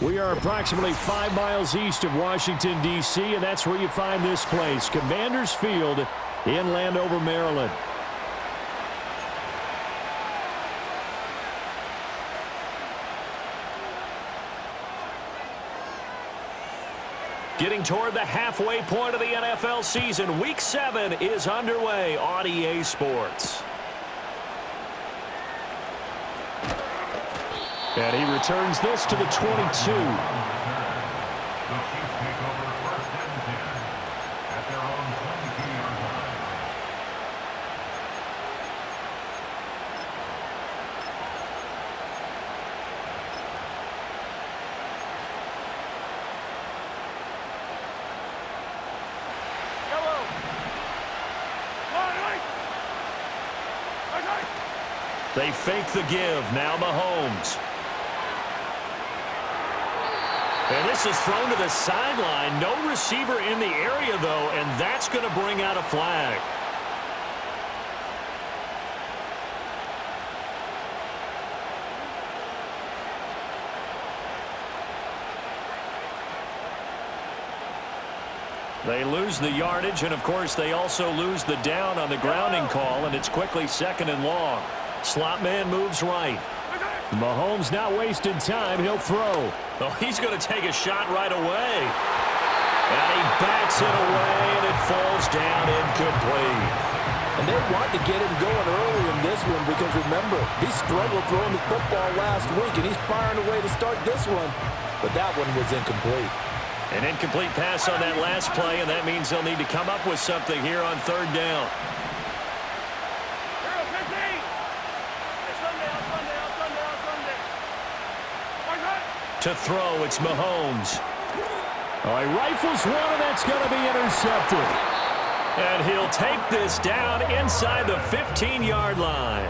We are approximately 5 miles east of Washington, D.C., and that's where you find this place, Commanders Field in Landover, Maryland. Getting toward the halfway point of the NFL season, Week 7 is underway on EA Sports. And he returns this to the 22. They fake the give. Now Mahomes. And this is thrown to the sideline. No receiver in the area, though, and that's going to bring out a flag. They lose the yardage, and, of course, they also lose the down on the grounding call, and it's quickly 2nd and long. Slot man moves right. Mahomes not wasting time. He'll throw. Oh, he's going to take a shot right away. And he backs it away, and it falls down incomplete. And they want to get him going early in this one because, remember, he struggled throwing the football last week, and he's firing away to start this one. But that one was incomplete. An incomplete pass on that last play, and that means they'll need to come up with something here on 3rd down. To throw, it's Mahomes. Oh, he rifles one, and that's going to be intercepted. And he'll take this down inside the 15-yard line.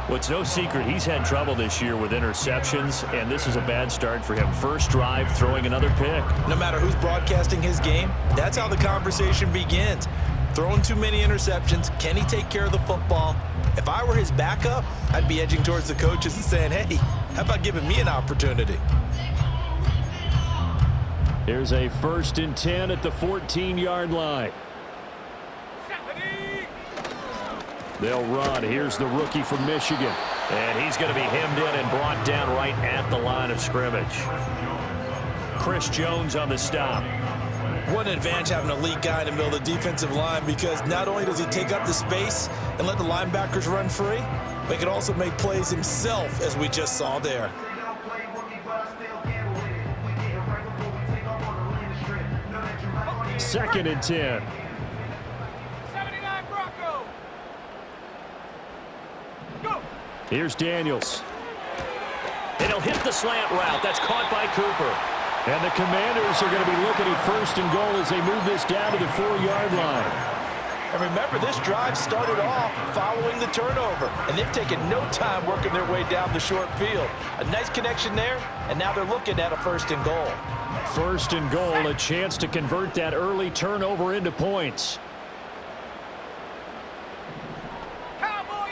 Well, it's no secret he's had trouble this year with interceptions, and this is a bad start for him. First drive, throwing another pick. No matter who's broadcasting his game, that's how the conversation begins. Throwing too many interceptions, can he take care of the football? If I were his backup, I'd be edging towards the coaches and saying, hey, how about giving me an opportunity? Here's a 1st and 10 at the 14-yard line. They'll run. Here's the rookie from Michigan. And he's going to be hemmed in and brought down right at the line of scrimmage. Chris Jones on the stop. What an advantage having a elite guy in the middle of the defensive line, because not only does he take up the space and let the linebackers run free, but he can also make plays himself, as we just saw there. 2nd and 10. 79 Bronco. Go. Here's Daniels. And he'll hit the slant route. That's caught by Cooper. And the Commanders are going to be looking at 1st and goal as they move this down to the 4-yard line. And remember, this drive started off following the turnover, and they've taken no time working their way down the short field. A nice connection there, and now they're looking at a 1st and goal. 1st and goal, a chance to convert that early turnover into points. Cowboy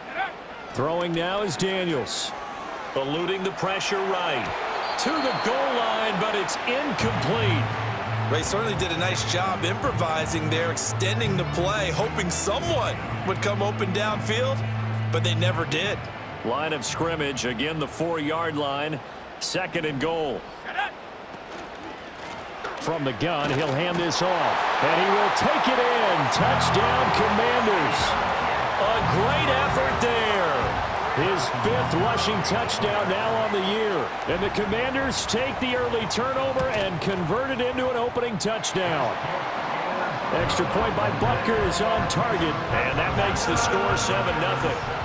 80. Throwing now is Daniels. Eluding the pressure right. To the goal line, but it's incomplete. They certainly did a nice job improvising there, extending the play, hoping someone would come open downfield, but they never did. Line of scrimmage, again the 4-yard line. 2nd and goal. From the gun, he'll hand this off. And he will take it in. Touchdown, Commanders. A great effort there. His 5th rushing touchdown now on the year. And the Commanders take the early turnover and convert it into an opening touchdown. Extra point by Butker is on target. And that makes the score 7-0.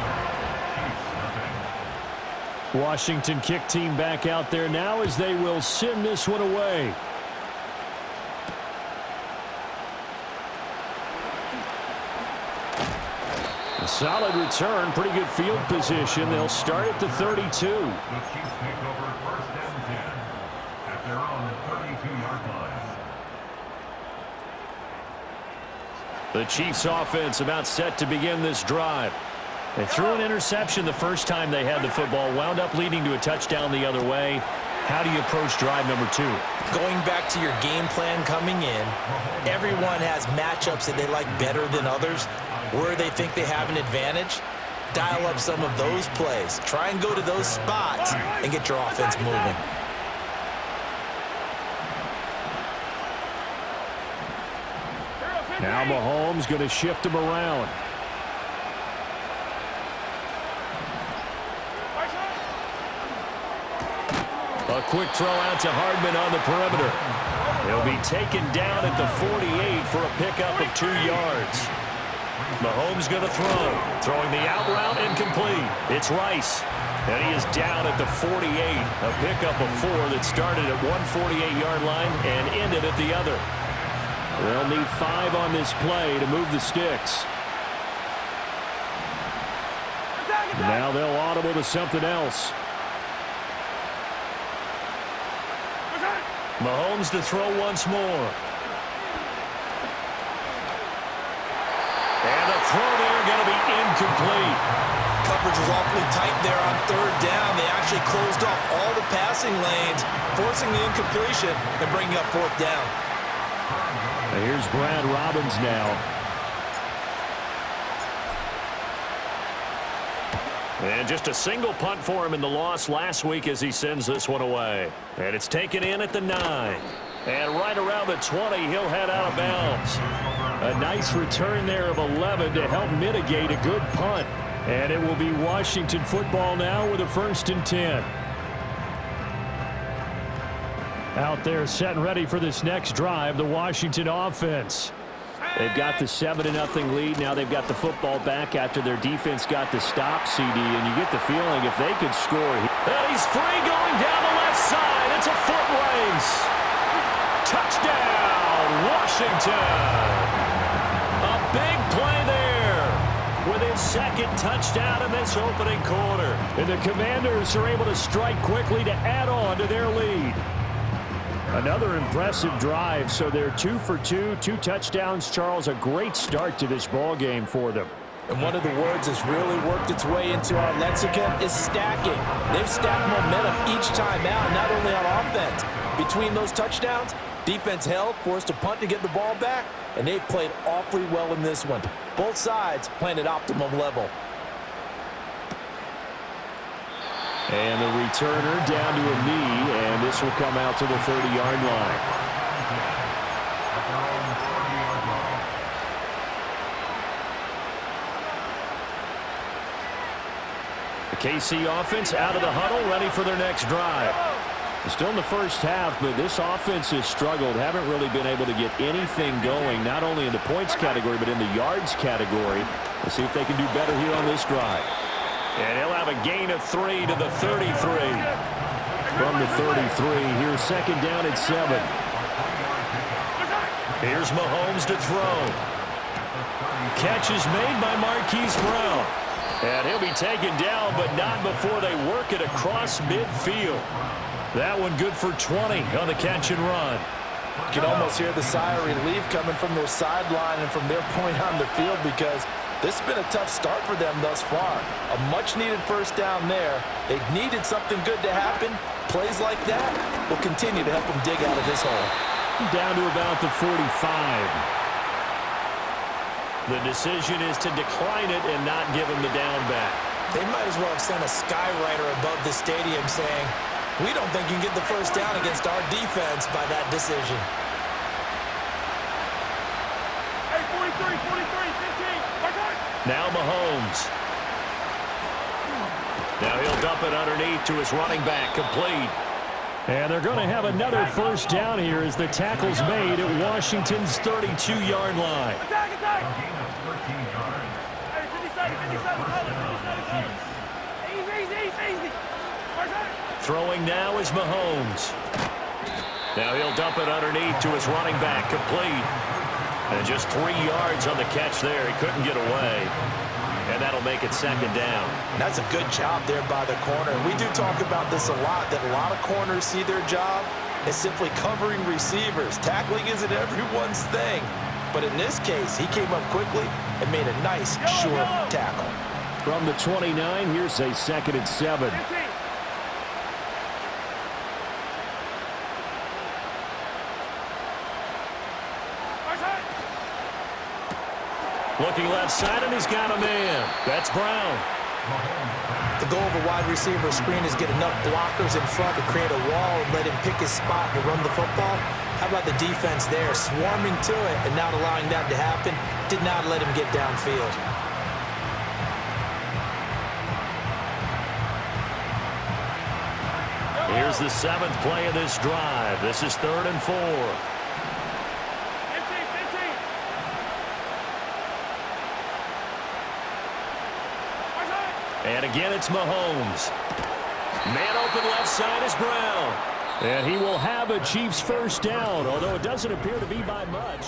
Washington kick team back out there now as they will send this one away. A solid return, pretty good field position. They'll start at the 32. The Chiefs take over 1st and 10 at their own 32-yard line. The Chiefs offense about set to begin this drive. They threw an interception the first time they had the football, wound up leading to a touchdown the other way. How do you approach drive number 2? Going back to your game plan coming in, everyone has matchups that they like better than others. Where they think they have an advantage, dial up some of those plays. Try and go to those spots and get your offense moving. Now Mahomes going to shift him around. A quick throw out to Hardman on the perimeter. He'll be taken down at the 48 for a pickup of 2 yards. Mahomes going to throw. Throwing the out route incomplete. It's Rice. And he is down at the 48. A pickup of 4 that started at one 48-yard line and ended at the other. They'll need 5 on this play to move the sticks. Now they'll audible to something else. Mahomes to throw once more. And the throw there going to be incomplete. Coverage was awfully tight there on 3rd down. They actually closed off all the passing lanes, forcing the incompletion and bringing up 4th down. And here's Brad Robbins now. And just a single punt for him in the loss last week as he sends this one away. And it's taken in at the 9. And right around the 20, he'll head out of bounds. A nice return there of 11 to help mitigate a good punt. And it will be Washington football now with a 1st and 10. Out there set and ready for this next drive, the Washington offense. They've got the 7-0 lead. Now they've got the football back after their defense got the stop, CD, and you get the feeling if they could score. And he's free going down the left side. It's a foot race. Touchdown, Washington. A big play there with his 2nd touchdown in this opening quarter. And the Commanders are able to strike quickly to add on to their lead. Another impressive drive, so they're 2 for 2, 2 touchdowns. Charles, a great start to this ball game for them. And one of the words that's really worked its way into our lexicon is stacking. They've stacked momentum each time out, not only on offense. Between those touchdowns, defense held, forced a punt to get the ball back, and they've played awfully well in this one. Both sides playing at optimum level. And the returner down to a knee, and this will come out to the 30-yard line. The KC offense out of the huddle, ready for their next drive. Still in the first half, but this offense has struggled. Haven't really been able to get anything going, not only in the points category, but in the yards category. We'll see if they can do better here on this drive. And he'll have a gain of 3 to the 33. From the 33, here's 2nd down at 7. Here's Mahomes to throw. Catch is made by Marquise Brown. And he'll be taken down, but not before they work it across midfield. That one good for 20 on the catch and run. You can almost hear the sigh of relief coming from their sideline and from their point on the field, because this has been a tough start for them thus far. A much-needed 1st down there. They needed something good to happen. Plays like that will continue to help them dig out of this hole. Down to about the 45. The decision is to decline it and not give him the down back. They might as well have sent a skywriter above the stadium saying, "We don't think you can get the 1st down against our defense by that decision." Hey, 43, 43, 15. Now Mahomes. Now he'll dump it underneath to his running back, complete. And they're going to have another 1st down here as the tackle's made at Washington's 32-yard line. Attack, attack. Hey, 57, 57, easy. Throwing now is Mahomes. Now he'll dump it underneath to his running back, complete. And just 3 yards on the catch there. He couldn't get away. And that'll make it 2nd down. That's a good job there by the corner. We do talk about this a lot, that a lot of corners see their job as simply covering receivers. Tackling isn't everyone's thing. But in this case, he came up quickly and made a nice, short tackle. From the 29, here's a 2nd and 7. 15. Looking left side, and he's got a man. That's Brown. The goal of a wide receiver screen is get enough blockers in front to create a wall and let him pick his spot to run the football. How about the defense there, swarming to it and not allowing that to happen? Did not let him get downfield. Here's the 7th play of this drive. This is 3rd and 4. 15. And again, it's Mahomes. Man open left side is Brown. And he will have a Chiefs first down, although it doesn't appear to be by much.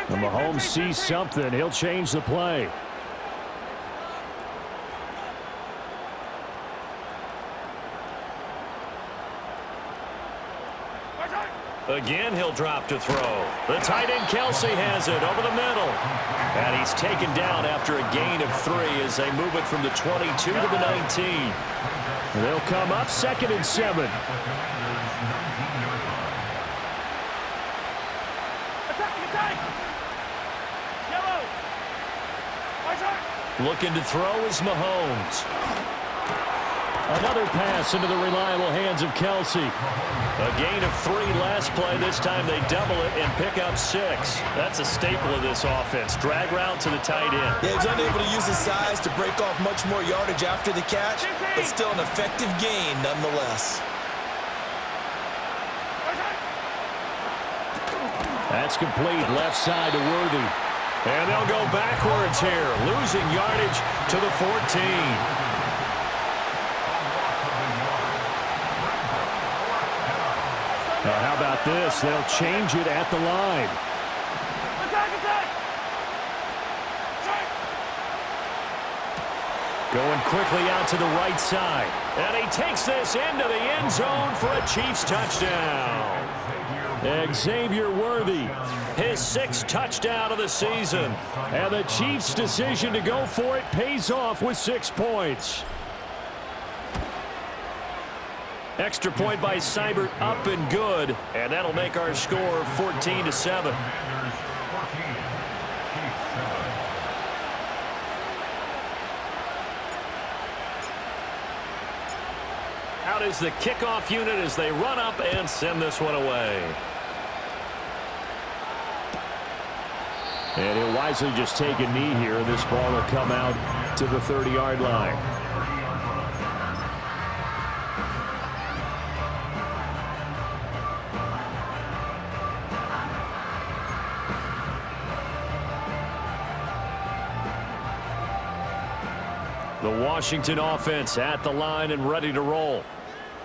When Mahomes sees something, he'll change the play. Again, he'll drop to throw. The tight end Kelsey has it over the middle. And he's taken down after a gain of 3 as they move it from the 22 to the 19. They'll come up 2nd and 7. Looking to throw is Mahomes. Another pass into the reliable hands of Kelsey. A gain of 3 last play. This time they double it and pick up 6. That's a staple of this offense. Drag route to the tight end. Yeah, he's unable to use his size to break off much more yardage after the catch, but still an effective gain nonetheless. That's complete. Left side to Worthy. And they'll go backwards here, losing yardage to the 14. Now, how about this? They'll change it at the line. Going quickly out to the right side. And he takes this into the end zone for a Chiefs touchdown. Xavier Worthy, his 6th touchdown of the season. And the Chiefs' decision to go for it pays off with 6 points. Extra point by Seibert, up and good. And that'll make our score 14-7. Out is the kickoff unit as they run up and send this one away. And he'll wisely just take a knee here, and this ball will come out to the 30-yard line. The Washington offense at the line and ready to roll.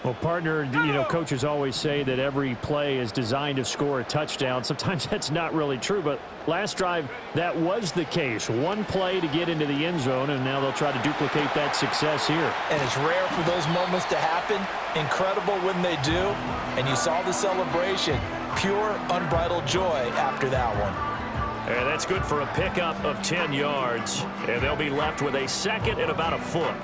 Well, partner, coaches always say that every play is designed to score a touchdown. Sometimes that's not really true, but last drive, that was the case. One play to get into the end zone, and now they'll try to duplicate that success here. And it's rare for those moments to happen. Incredible when they do. And you saw the celebration. Pure, unbridled joy after that one. And that's good for a pickup of 10 yards. And they'll be left with a 2nd and about a foot.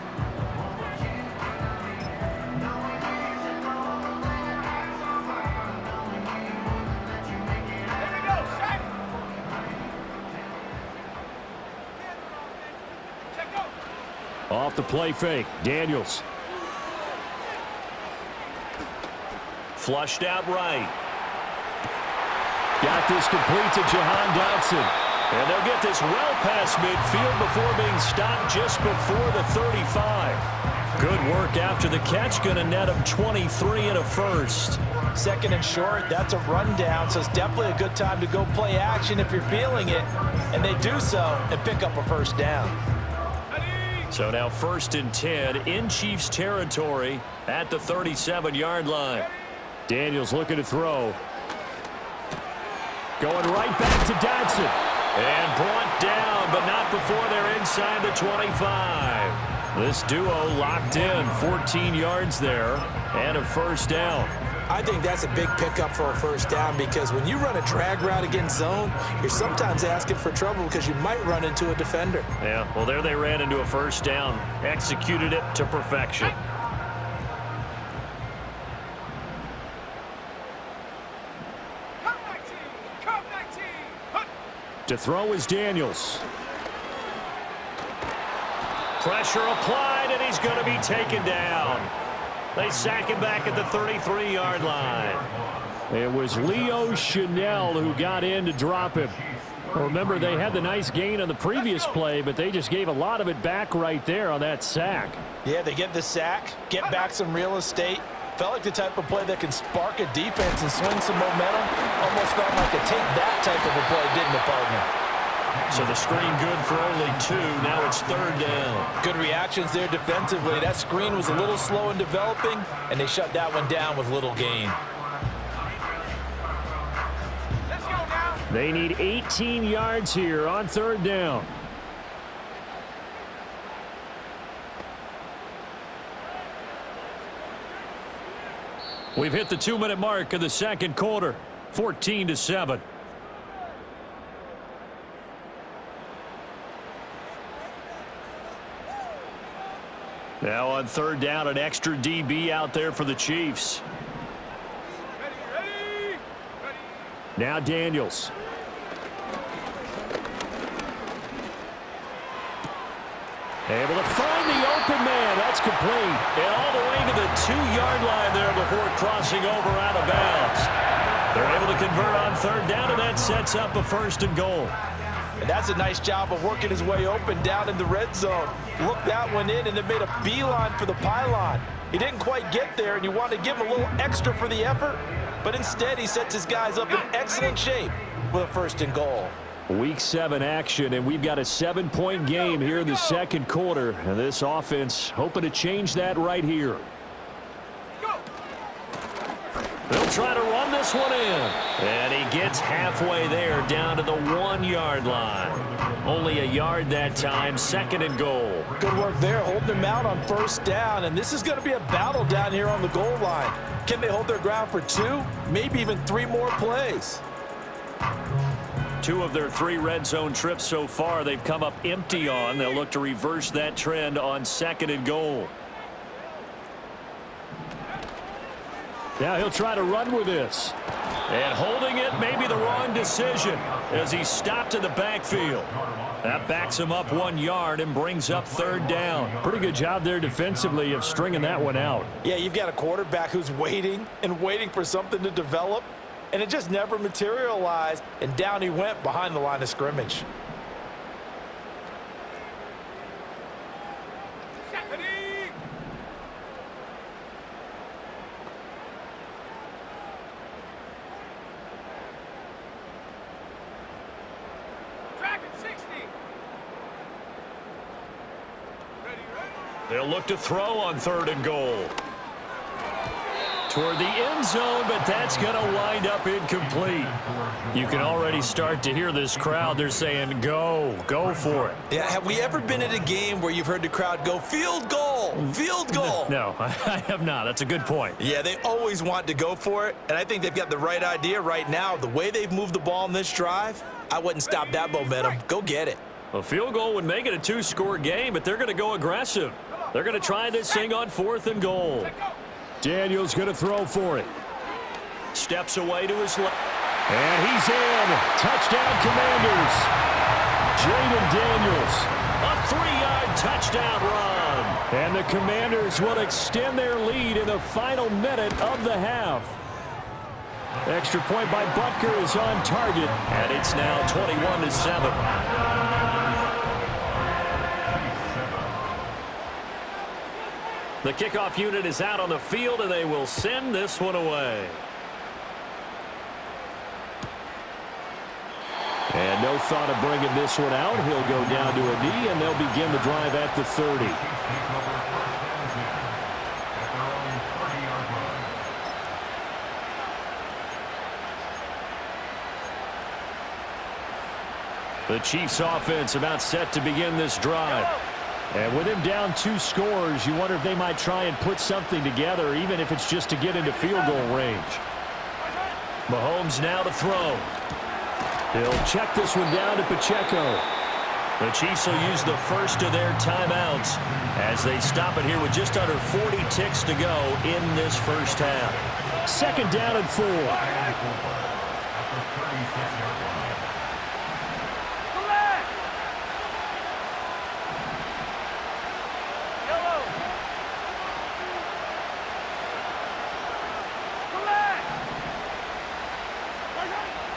Off the play fake, Daniels. Flushed out right. Got this complete to Jahan Dotson. And they'll get this well past midfield before being stopped just before the 35. Good work after the catch. Going to net him 23 and a first. 2nd and short, that's a rundown, so it's definitely a good time to go play action if you're feeling it. And they do so and pick up a first down. So now 1st and 10 in Chiefs territory at the 37-yard line. Daniels looking to throw. Going right back to Dodson. And brought down, but not before they're inside the 25. This duo locked in, 14 yards there, and a 1st down. I think that's a big pickup for a 1st down because when you run a drag route against zone, you're sometimes asking for trouble because you might run into a defender. Yeah, well, there they ran into a 1st down. Executed it to perfection. To throw is Daniels. Pressure applied, and he's going to be taken down. They sack him back at the 33-yard line. It was Leo Chanel who got in to drop him. Remember, they had the nice gain on the previous play, but they just gave a lot of it back right there on that sack. Yeah, they get the sack, get back some real estate. Felt like the type of play that can spark a defense and swing some momentum. Almost felt like a take that type of a play, didn't it, partner? So the screen good for only 2. Now it's 3rd down. Good reactions there defensively. That screen was a little slow in developing, and they shut that one down with little gain. Let's go now. They need 18 yards here on 3rd down. We've hit the 2-minute mark of the 2nd quarter. 14-7. Now on 3rd down, an extra DB out there for the Chiefs. Ready. Now Daniels. Able to find the open man. That's complete. And all the way to the 2-yard line there before crossing over out of bounds. They're able to convert on 3rd down, and that sets up a 1st and goal. And that's a nice job of working his way open down in the red zone. Looked that one in, and then made a beeline for the pylon. He didn't quite get there, and you want to give him a little extra for the effort. But instead, he sets his guys up in excellent shape with a 1st and goal. Week 7 action, and we've got a 7-point game here in the 2nd quarter. And this offense hoping to change that right here. They'll try to run this one in. And he gets halfway there down to the 1-yard line. Only a yard that time, 2nd and goal. Good work there, holding them out on 1st down. And this is going to be a battle down here on the goal line. Can they hold their ground for 2, maybe even 3 more plays? 2 of their 3 red zone trips so far they've come up empty on. They'll look to reverse that trend on 2nd and goal. Now he'll try to run with this. And holding it may be the wrong decision as he's stopped in the backfield. That backs him up 1 yard and brings up 3rd down. Pretty good job there defensively of stringing that one out. Yeah, you've got a quarterback who's waiting and waiting for something to develop. And it just never materialized, and down he went behind the line of scrimmage. They'll look to throw on 3rd and goal. Toward the end zone, but that's going to wind up incomplete. You can already start to hear this crowd. They're saying, go for it. Yeah, have we ever been at a game where you've heard the crowd go, field goal, field goal? No, I have not. That's a good point. Yeah, they always want to go for it, and I think they've got the right idea right now. The way they've moved the ball in this drive, I wouldn't stop that momentum. Go get it. A field goal would make it a 2-score game, but they're going to go aggressive. They're going to try this thing on 4th and goal. Daniels going to throw for it. Steps away to his left. And he's in. Touchdown, Commanders. Jaden Daniels. A 3-yard touchdown run. And the Commanders will extend their lead in the final minute of the half. Extra point by Butker is on target. And it's now 21-7. The kickoff unit is out on the field, and they will send this one away. And No thought of bringing this one out. He'll go down to a knee, and they'll begin the drive at the 30. The Chiefs offense about set to begin this drive. And with him down 2 scores, you wonder if they might try and put something together, even if it's just to get into field goal range. Mahomes now to throw. He'll check this one down to Pacheco. The Chiefs will use the first of their timeouts as they stop it here with just under 40 ticks to go in this first half. Second down and 4.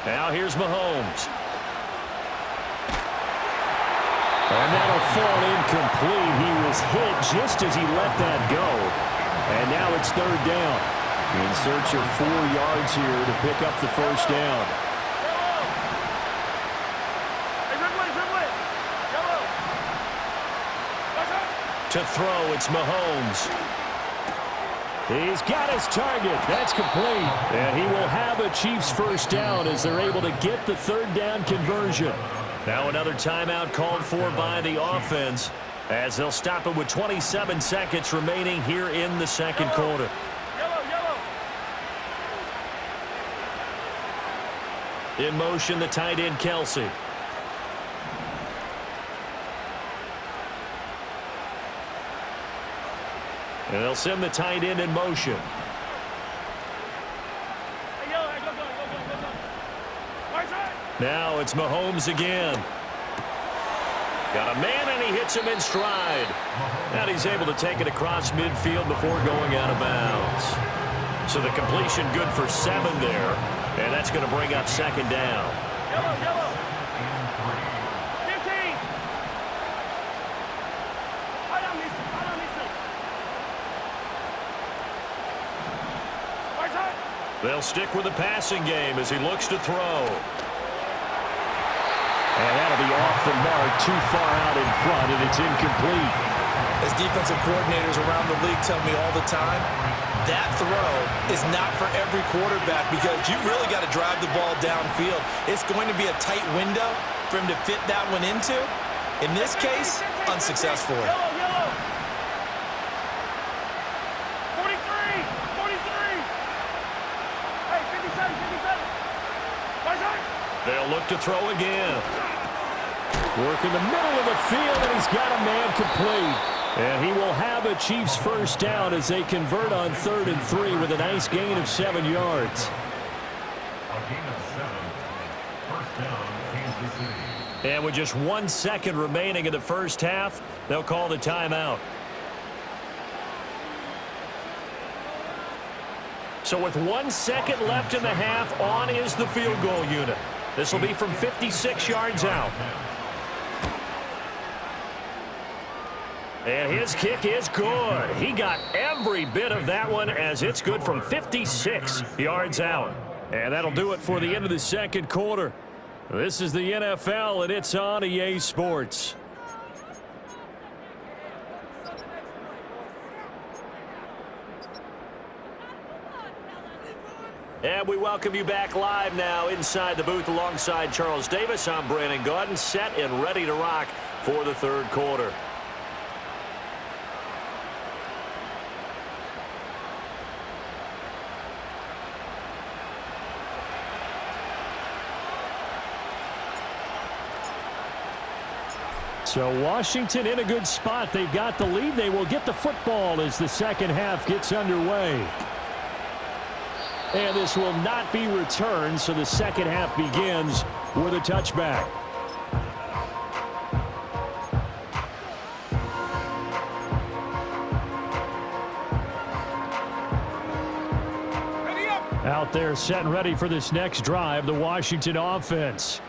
Now here's Mahomes. And that'll fall incomplete. He was hit just as he let that go. And now it's third down. In search of 4 yards here to pick up the first down. To throw, it's Mahomes. He's got his target. That's complete. And he will have a Chiefs first down as they're able to get the third down conversion. Now another timeout called for by the offense as they'll stop it with 27 seconds remaining here in the second quarter. In motion, the tight end, Kelsey. And they'll send the tight end in motion. Now it's Mahomes again. Got a man, and he hits him in stride. And he's able to take it across midfield before going out of bounds. So the completion good for 7 there. And that's going to bring up second down. Yellow. 15. They'll stick with the passing game as he looks to throw. And that'll be off the mark, too far out in front, and it's incomplete. As defensive coordinators around the league tell me all the time, that throw is not for every quarterback because you've really got to drive the ball downfield. It's going to be a tight window for him to fit that one into. In this case, unsuccessfully. Yellow. 43. Hey, 57. They'll look to throw again. Work in the middle of the field, and he's got a man complete. And he will have a Chiefs first down as they convert on 3rd and 3 with a nice gain of 7 yards. A gain of 7. First down, Kansas City. And with just 1 second remaining in the first half, they'll call the timeout. So with 1 second left in the half, on is the field goal unit. This will be from 56 yards out. And his kick is good. He got every bit of that one as it's good from 56 yards out. And that'll do it for the end of the second quarter. This is the NFL, and it's on EA Sports. And we welcome you back live now inside the booth alongside Charles Davis. I'm Brandon Gaudin, set and ready to rock for the third quarter. So Washington in a good spot. They've got the lead. They will get the football as the second half gets underway. And this will not be returned, so the second half begins with a touchback. Out there set and ready for this next drive, the Washington offense.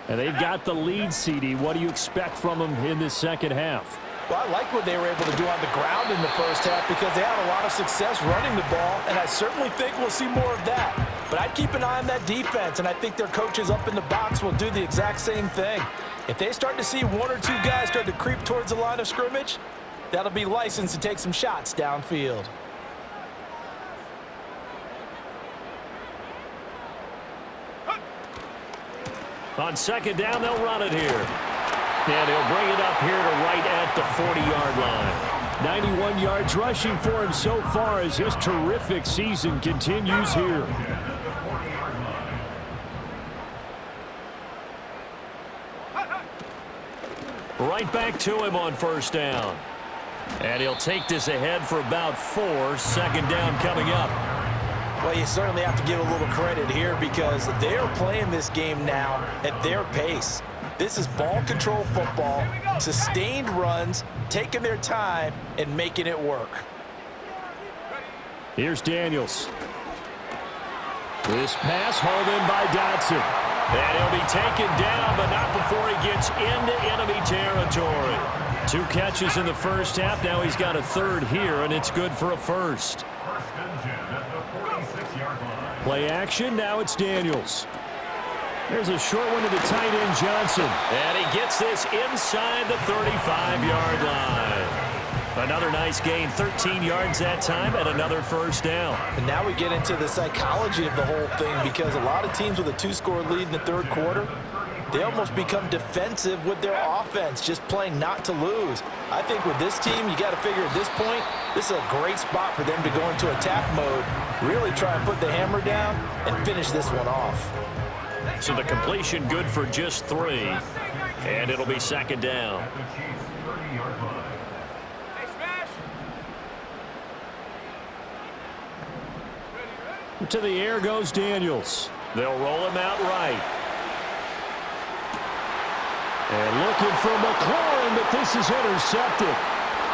And they've got the lead, CD. What do you expect from them in this second half? Well, I like what they were able to do on the ground in the first half because they had a lot of success running the ball, and I certainly think we'll see more of that. But I'd keep an eye on that defense, and I think their coaches up in the box will do the exact same thing. If they start to see one or two guys start to creep towards the line of scrimmage, that'll be licensed to take some shots downfield. On second down, they'll run it here. And he'll bring it up here to right at the 40-yard line. 91 yards rushing for him so far as his terrific season continues here. Right back to him on first down. And he'll take this ahead for about 4. Second down coming up. Well, you certainly have to give a little credit here because they're playing this game now at their pace. This is ball control football, sustained runs, taking their time, and making it work. Here's Daniels. This pass hauled in by Dotson. And he'll be taken down, but not before he gets into enemy territory. 2 catches in the first half. Now he's got a third here, and it's good for a first. Play action. Now it's Daniels. There's a short one to the tight end, Johnson. And he gets this inside the 35-yard line. Another nice gain, 13 yards that time, and another first down. And now we get into the psychology of the whole thing because a lot of teams with a 2-score lead in the third quarter, they almost become defensive with their offense, just playing not to lose. I think with this team, you got to figure at this point, this is a great spot for them to go into attack mode, really try and put the hammer down and finish this one off. So the completion good for just 3, and it'll be second down. To the air goes Daniels. They'll roll him out right. And looking for McLaurin, but this is intercepted.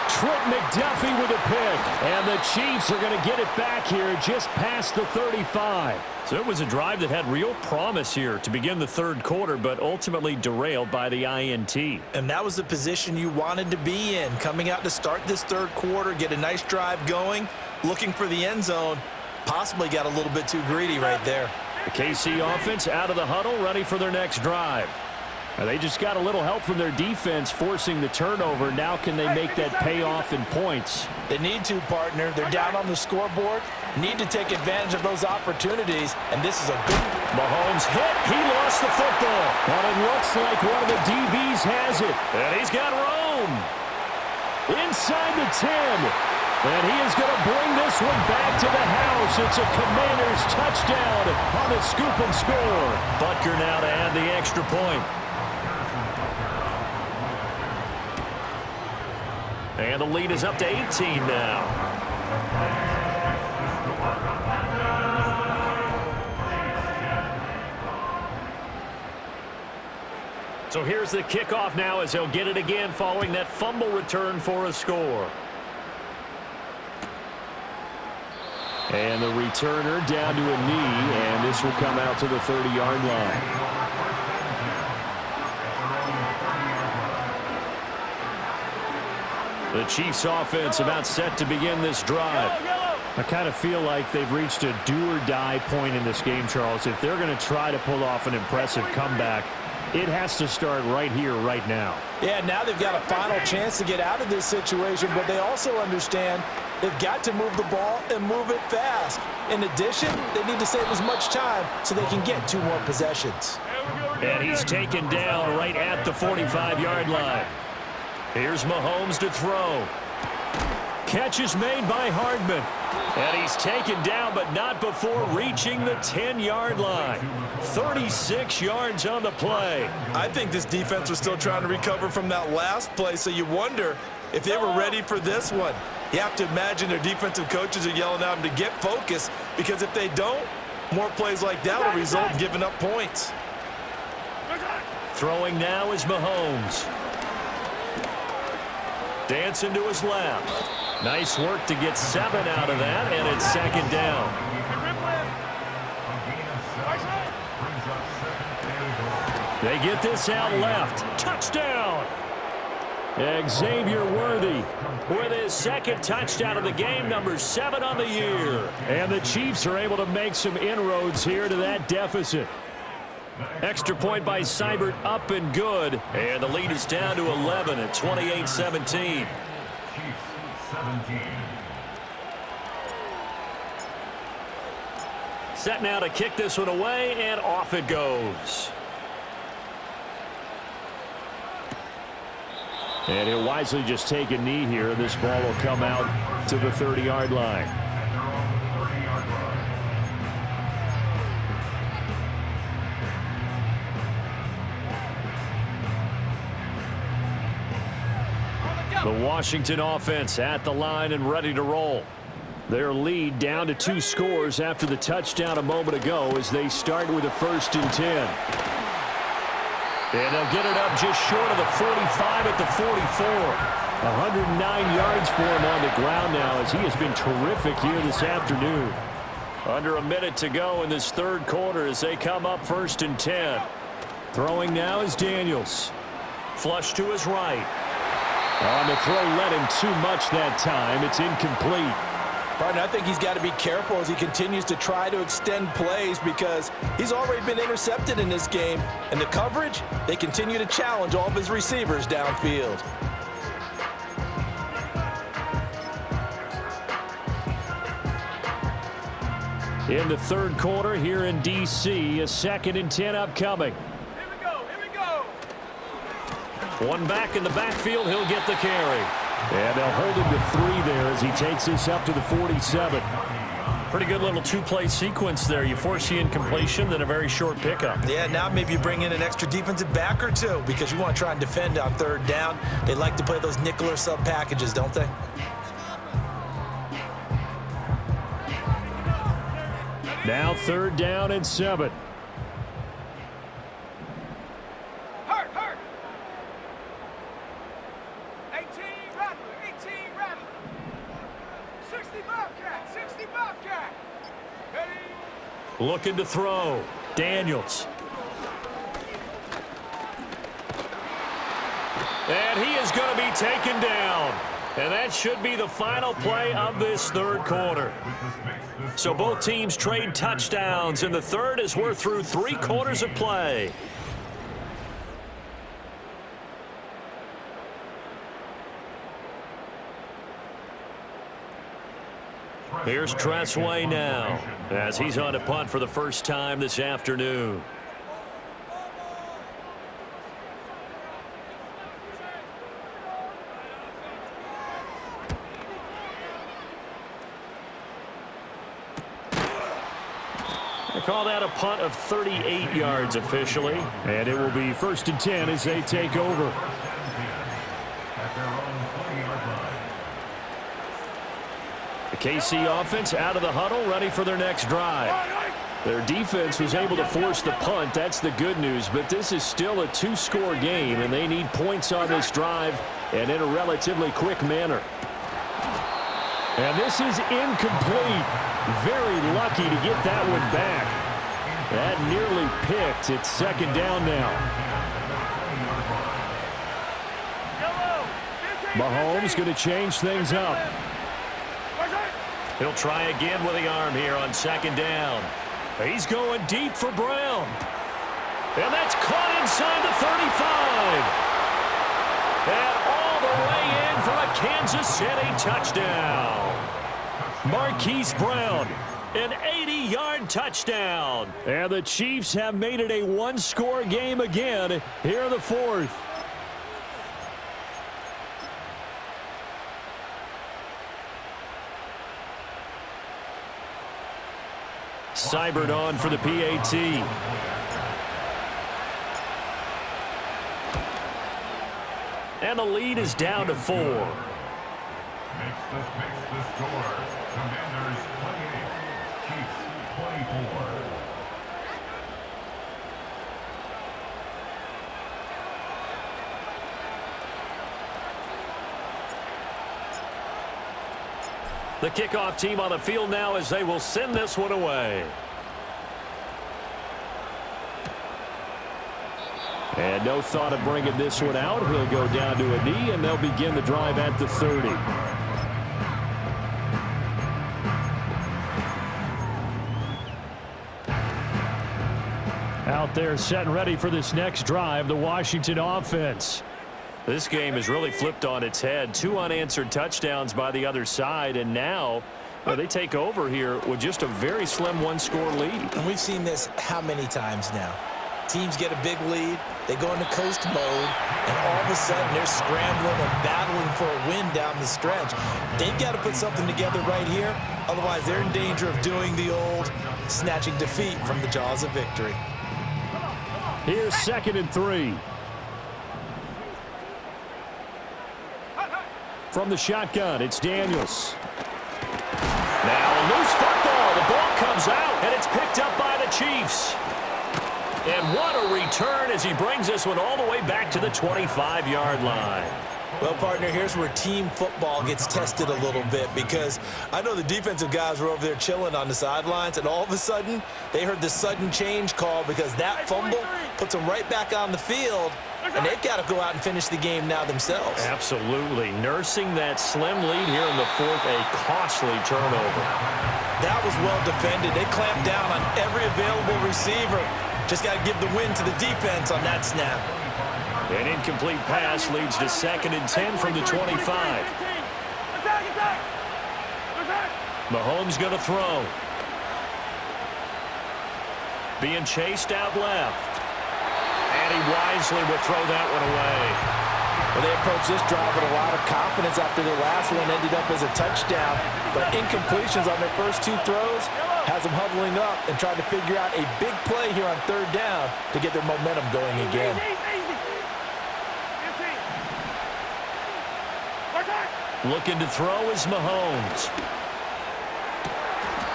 Trent McDuffie with a pick. And the Chiefs are going to get it back here just past the 35. So it was a drive that had real promise here to begin the third quarter, but ultimately derailed by the INT. And that was the position you wanted to be in, coming out to start this third quarter, get a nice drive going, looking for the end zone. Possibly got a little bit too greedy right there. The KC offense out of the huddle, ready for their next drive. Now they just got a little help from their defense forcing the turnover. Now can they make that pay off in points? They need to, partner. They're down on the scoreboard. Need to take advantage of those opportunities, and this is a good... Mahomes hit. He lost the football. And it looks like one of the DBs has it. And he's got Rome. Inside the 10. And he is going to bring this one back to the house. It's a Commanders touchdown on the scoop and score. Butker now to add the extra point. And the lead is up to 18 now. So here's the kickoff now as he'll get it again following that fumble return for a score. And the returner down to a knee, and this will come out to the 30-yard line. The Chiefs offense about set to begin this drive. I kind of feel like they've reached a do-or-die point in this game, Charles. If they're going to try to pull off an impressive comeback, it has to start right here, right now. Yeah, now they've got a final chance to get out of this situation, but they also understand they've got to move the ball and move it fast. In addition, they need to save as much time so they can get 2 more possessions. And he's taken down right at the 45-yard line. Here's Mahomes to throw. Catch is made by Hardman. And he's taken down, but not before reaching the 10-yard line. 36 yards on the play. I think this defense was still trying to recover from that last play, so you wonder if they were ready for this one. You have to imagine their defensive coaches are yelling at them to get focused, because if they don't, more plays like that will result in giving up points. Throwing now is Mahomes. Dancing to his left. Nice work to get 7 out of that, and it's second down. They get this out left. Touchdown! Xavier Worthy with his second touchdown of the game, number 7 on the year. And the Chiefs are able to make some inroads here to that deficit. Extra point by Seibert, up and good. And the lead is down to 11 at 28-17. Chiefs 17. Set now to kick this one away, and off it goes. And he'll wisely just take a knee here. This ball will come out to the 30-yard line. The Washington offense at the line and ready to roll. Their lead down to 2 scores after the touchdown a moment ago as they start with a 1st and 10. And they'll get it up just short of the 45 at the 44. 109 yards for him on the ground now as he has been terrific here this afternoon. Under a minute to go in this 3rd quarter as they come up 1st and 10. Throwing now is Daniels. Flush to his right. On the throw, led him too much that time. It's incomplete. Partner, I think he's got to be careful as he continues to try to extend plays because he's already been intercepted in this game. And the coverage, they continue to challenge all of his receivers downfield. In the 3rd quarter here in D.C., a 2nd and 10 upcoming. Here we go. Here we go. One back in the backfield, he'll get the carry. And they'll hold him to 3 there as he takes this up to the 47. Pretty good little 2-play sequence there. You force the incompletion, then a very short pickup. Yeah, now maybe you bring in an extra defensive back or 2 because you want to try and defend on 3rd down. They like to play those nickel or sub packages, don't they? Now 3rd down and 7. Hurt. 18 Rattler. 18 Rattler. 60 Bobcat. 60 Bobcat. Ready. Looking to throw. Daniels. And he is going to be taken down. And that should be the final play of this 3rd quarter. So both teams trade touchdowns in the 3rd as we're through 3 quarters of play. Here's Tressway now as he's on a punt for the first time this afternoon. They call that a punt of 38 yards officially. And it will be 1st and 10 as they take over. The KC offense out of the huddle, ready for their next drive. Their defense was able to force the punt. That's the good news. But this is still a 2-score game, and they need points on this drive and in a relatively quick manner. And this is incomplete. Very lucky to get that one back. That nearly picked. It's 2nd down now. Mahomes going to change things up. He'll try again with the arm here on 2nd down. He's going deep for Brown. And that's caught inside the 35. And all the way in for a Kansas City touchdown. Marquise Brown, an 80-yard touchdown. And the Chiefs have made it a 1-score game again here in the 4th. Seibert on for the PAT. And the lead is down to 4. Makes the score. Commanders 28, Chiefs 24. The kickoff team on the field now as they will send this one away. And no thought of bringing this one out. He'll go down to a knee, and they'll begin the drive at the 30. Out there set and ready for this next drive, the Washington offense. This game has really flipped on its head. 2 unanswered touchdowns by the other side, and now they take over here with just a very slim one-score lead. And we've seen this how many times now? Teams get a big lead, they go into coast mode, and all of a sudden they're scrambling and battling for a win down the stretch. They've got to put something together right here, otherwise they're in danger of doing the old snatching defeat from the jaws of victory. Here's 2nd and 3. From the shotgun, it's Daniels. Now a loose football. The ball comes out, and it's picked up by the Chiefs. And what a return as he brings this one all the way back to the 25-yard line. Well, partner, here's where team football gets tested a little bit, because I know the defensive guys were over there chilling on the sidelines, and all of a sudden they heard the sudden change call because that fumble puts them right back on the field, and they've got to go out and finish the game now themselves. Absolutely. Nursing that slim lead here in the 4th, a costly turnover. That was well defended. They clamped down on every available receiver. Just got to give the win to the defense on that snap. An incomplete pass leads to 2nd and 10 from the 25. Mahomes going to throw. Being chased out left. And he wisely will throw that one away. Well, they approached this drive with a lot of confidence after their last one ended up as a touchdown. But incompletions on their first 2 throws has them huddling up and trying to figure out a big play here on 3rd down to get their momentum going again. Looking to throw is Mahomes.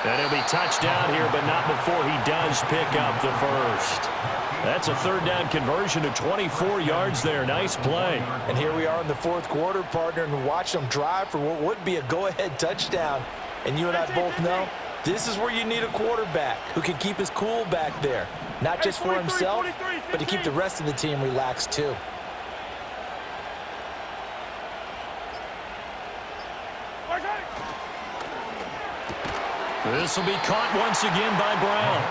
And he'll be touched down here, but not before he does pick up the first. That's a 3rd down conversion of 24 yards there. Nice play. And here we are in the 4th quarter, partner, and watch them drive for what would be a go-ahead touchdown. And you and I both know this is where you need a quarterback who can keep his cool back there. Not just for himself, but to keep the rest of the team relaxed too. This will be caught once again by Brown.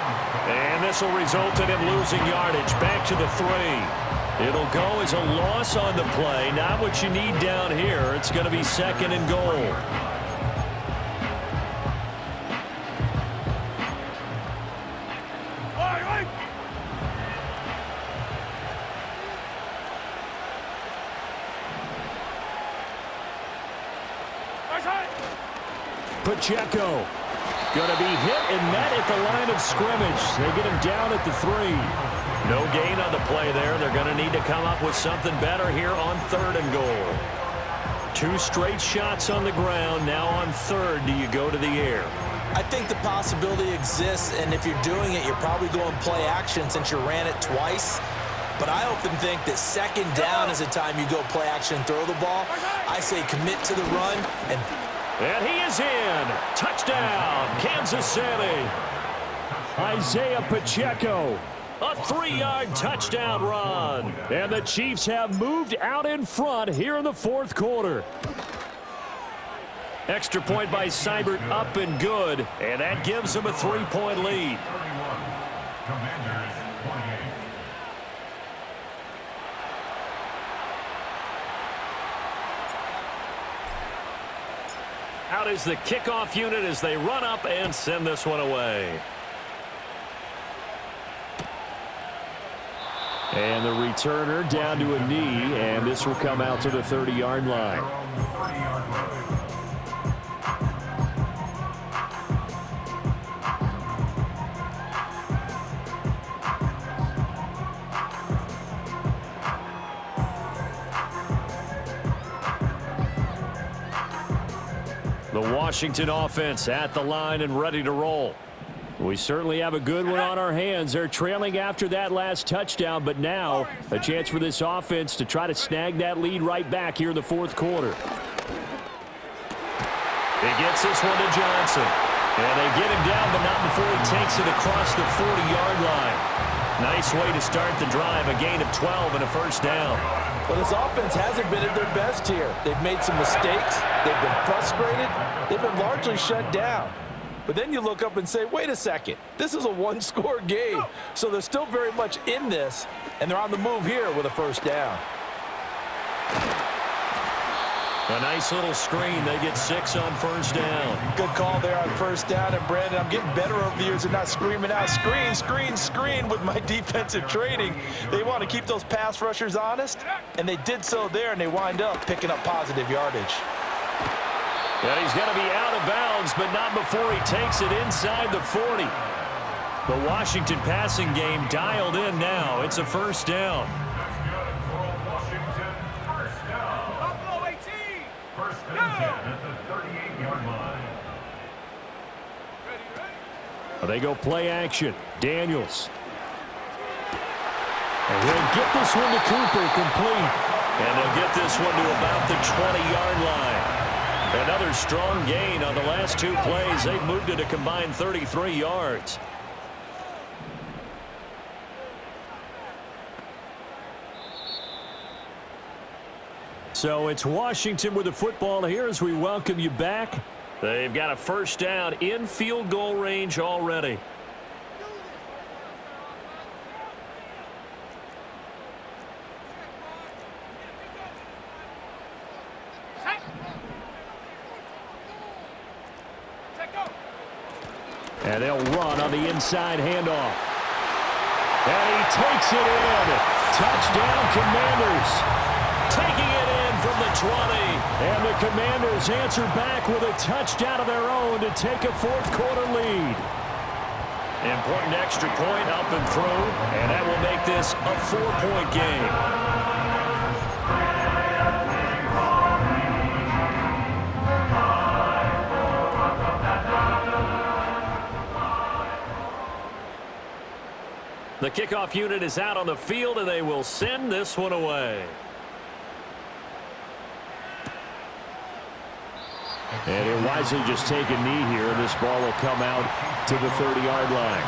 And this will result in him losing yardage back to the 3. It'll go as a loss on the play. Not what you need down here. It's going to be 2nd and goal. Pacheco. Going to be hit and met at the line of scrimmage. They get him down at the 3. No gain on the play there. They're going to need to come up with something better here on 3rd and goal. 2 straight shots on the ground. Now on 3rd, do you go to the air? I think the possibility exists, and if you're doing it, you're probably going play action since you ran it twice. But I often think that 2nd down is the time you go play action and throw the ball. I say commit to the run And he is in. Touchdown, Kansas City. Isaiah Pacheco. A 3-yard touchdown run. And the Chiefs have moved out in front here in the 4th quarter. Extra point by Seibert up and good. And that gives them a 3-point lead. Commanders 28. Out is the kickoff unit as they run up and send this one away. And the returner down to a knee, and this will come out to the 30-yard line. The Washington offense at the line and ready to roll. We certainly have a good one on our hands. They're trailing after that last touchdown, but now a chance for this offense to try to snag that lead right back here in the 4th quarter. He gets this one to Johnson. And they get him down, but not before he takes it across the 40-yard line. Nice way to start the drive, a gain of 12 and a first down. Well, this offense hasn't been at their best here. They've made some mistakes. They've been frustrated. They've been largely shut down. But then you look up and say, wait a second, this is a one-score game. So they're still very much in this, and they're on the move here with a first down. A nice little screen. They get 6 on first down. Good call there on first down. And, Brandon, I'm getting better over the years and not screaming out, screen, screen, screen with my defensive training. They want to keep those pass rushers honest, and they did so there, and they wind up picking up positive yardage. Yeah, he's going to be out of bounds, but not before he takes it inside the 40. The Washington passing game dialed in now. It's a first down. Buffalo 18. First and 10 at the 38-yard line. Ready. They go play action. Daniels. And he'll get this one to Cooper, complete. And they'll get this one to about the 20-yard line. Another strong gain on the last 2 plays. They've moved it a combined 33 yards. So it's Washington with the football here as we welcome you back. They've got a first down in field goal range already. And they'll run on the inside handoff. And he takes it in. Touchdown, Commanders. Taking it in from the 20. And the Commanders answer back with a touchdown of their own to take a fourth-quarter lead. Important extra point up and through, and that will make this a 4-point game. The kickoff unit is out on the field, and they will send this one away. And he'll wisely just take a knee here, and this ball will come out to the 30-yard line.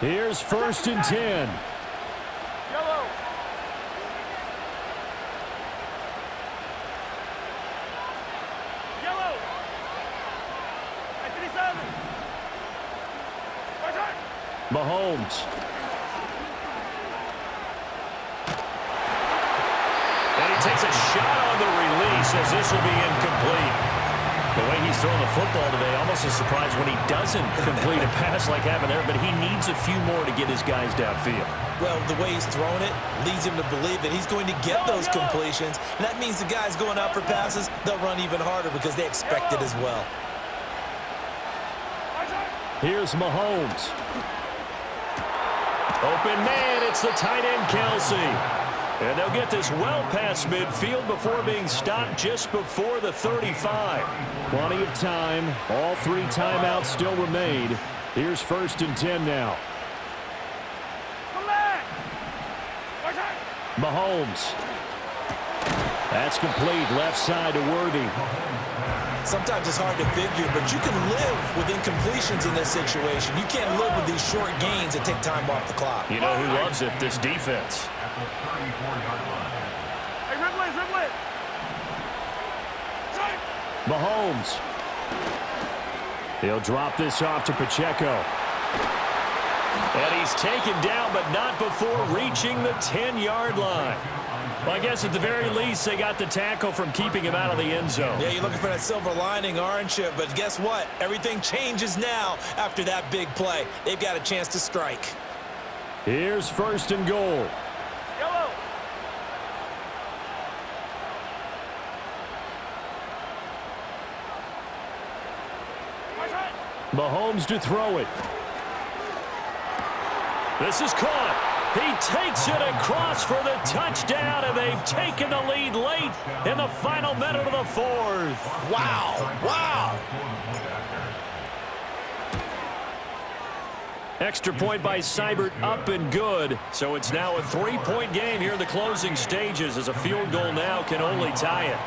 Here's first and 10. Yellow. Yellow. 57. Mahomes. And he takes a shot on the release as this will be incomplete. The way he's throwing the football today, almost a surprise when he doesn't complete a pass like having there, but he needs a few more to get his guys downfield. Well, the way he's throwing it leads him to believe that he's going to get those completions. And that means the guys going out for passes, they'll run even harder because they expect it as well. Here's Mahomes. Open man, it's the tight end, Kelsey. And they'll get this well past midfield before being stopped just before the 35. Plenty of time. All 3 timeouts still remain. Here's first and 10 now. Mahomes. That's complete. Left side to Worthy. Sometimes it's hard to figure, but you can live with incompletions in this situation. You can't live with these short gains that take time off the clock. You know who loves it? This defense. Hey, Ridley. Mahomes. He'll drop this off to Pacheco. And he's taken down, but not before reaching the 10-yard line. Well, I guess at the very least, they got the tackle from keeping him out of the end zone. Yeah, you're looking for that silver lining, aren't you? But guess what? Everything changes now after that big play. They've got a chance to strike. Here's first and goal. Yellow. Mahomes to throw it. This is caught. He takes it across for the touchdown, and they've taken the lead late in the final minute of the fourth. Wow. Extra point by Seibert, up and good. So it's now a 3-point game here in the closing stages, as a field goal now can only tie it.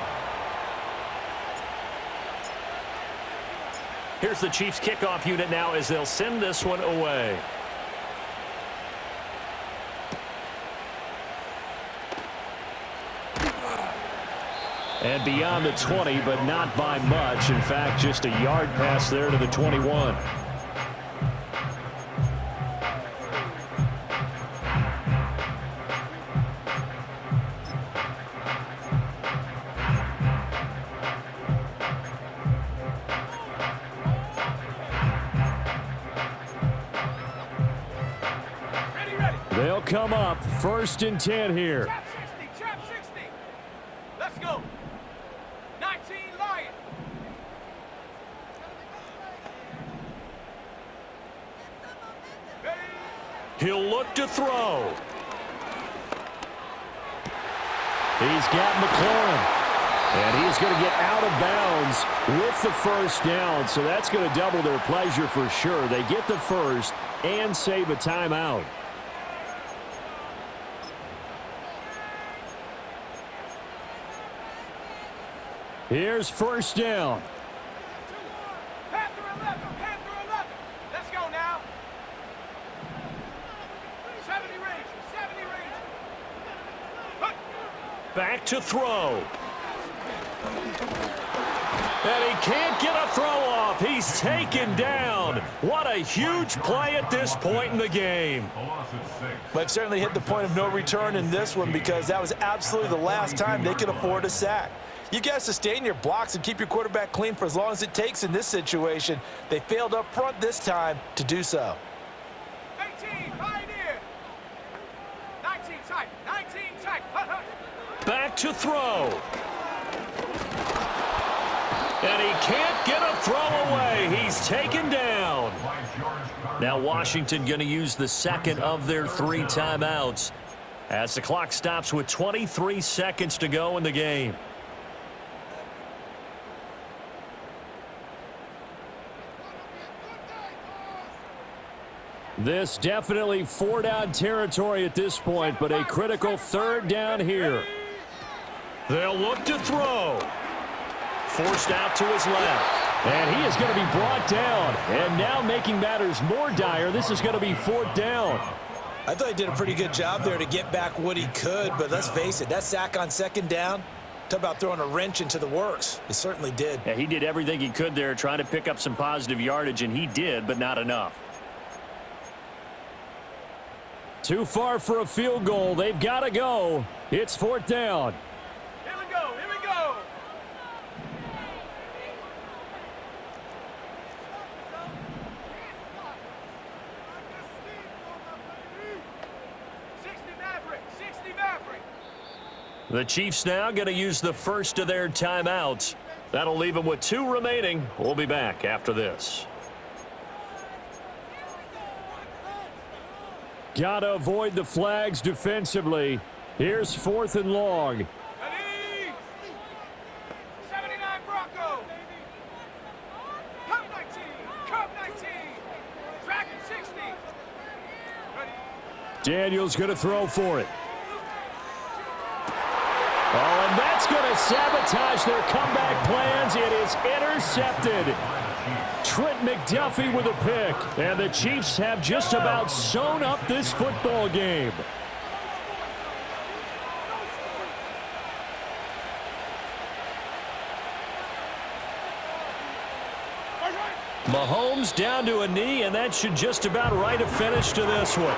Here's the Chiefs kickoff unit now as they'll send this one away. And beyond the 20, but not by much. In fact, just a yard pass there to the 21. They'll come up 1st and 10 here. Trap 60. Let's go. 19 Lion. He'll look to throw. He's got McLaurin. And he's going to get out of bounds with the first down. So that's going to double their pleasure for sure. They get the first and save a timeout. Here's 1st down. Panther 11. Panther 11. Let's go now. 70 range. 70 range. Back to throw. And he can't get a throw off. He's taken down. What a huge play at this point in the game. But they've certainly hit the point of no return in this one, because that was absolutely the last time they could afford a sack. You got to sustain your blocks and keep your quarterback clean for as long as it takes in this situation. They failed up front this time to do so. 18, Pioneer. 19 tight. 19 tight. Back to throw. And he can't get a throw away. He's taken down. Now Washington going to use the second of their 3 timeouts as the clock stops with 23 seconds to go in the game. This definitely 4-down territory at this point, but a critical 3rd down here. They'll look to throw. Forced out to his left. And he is going to be brought down. And now making matters more dire, this is going to be 4th down. I thought he did a pretty good job there to get back what he could, but let's face it, that sack on 2nd down, talk about throwing a wrench into the works. It certainly did. Yeah, he did everything he could there, trying to pick up some positive yardage, and he did, but not enough. Too far for a field goal. They've got to go. It's 4th down. Here we go. Here we go. The Chiefs now going to use the first of their timeouts. That'll leave them with 2 remaining. We'll be back after this. Got to avoid the flags defensively. Here's 4th and long. Ready? 79 Bronco. Cup 19. Cup 19. Dragon 60. Ready? Daniel's going to throw for it. Oh, and that's going to sabotage their comeback plans. It is intercepted. Trent McDuffie with a pick. And the Chiefs have just about sewn up this football game. Mahomes down to a knee, and that should just about write a finish to this one.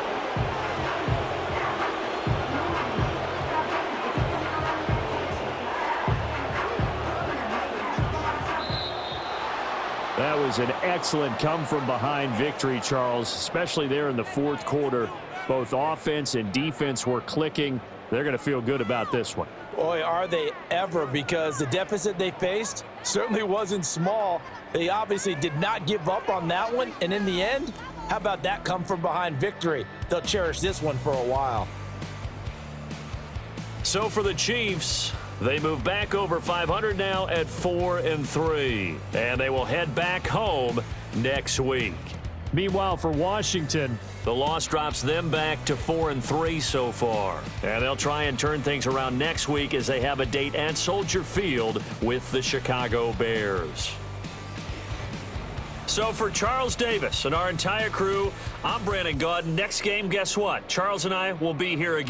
That was an excellent come-from-behind victory, Charles, especially there in the 4th quarter. Both offense and defense were clicking. They're going to feel good about this one. Boy, are they ever, because the deficit they faced certainly wasn't small. They obviously did not give up on that one, and in the end, how about that come-from-behind victory? They'll cherish this one for a while. So for the Chiefs, they move back over 500 now at 4-3, and they will head back home next week. Meanwhile, for Washington, the loss drops them back to 4-3 so far. And they'll try and turn things around next week as they have a date at Soldier Field with the Chicago Bears. So for Charles Davis and our entire crew, I'm Brandon Gaudin. Next game, guess what? Charles and I will be here again.